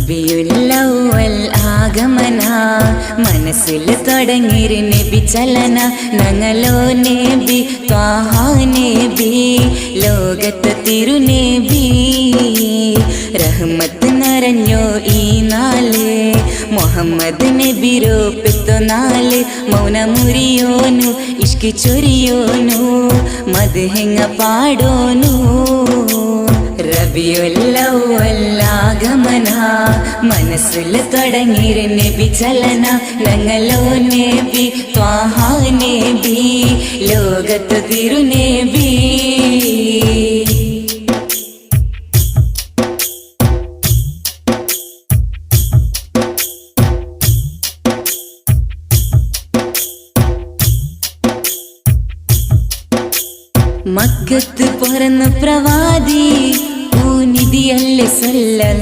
റബിയുൽ ആഗമന മനസ്സിൽ തുടങ്ങിയൊരു നബി ചലന ഞങ്ങളോ നബി ത്വാഹ നബി ലോകത്ത് തിരുനബി റഹ്മത്ത് നിറഞ്ഞോ ഈ നാല് മുഹമ്മദ് നബി രോപ്പിത്തു നാല് മൗനമുറിയോനു ഇഷ്കി ചൊരിയോനു മദ്ഹെങ്ങ പാടോനു റബിയുൽ ആഗമന മനസ്സിൽ തുടങ്ങിയൊരു നബി ചലന ഞങ്ങളോ നബി ത്വാഹ നബി ലോകത്ത് തിരുനബി മക്കത്ത് പിറന്ന പ്രവാദി പൂനിധിയല്ലേ സല്ലല്ലാഹു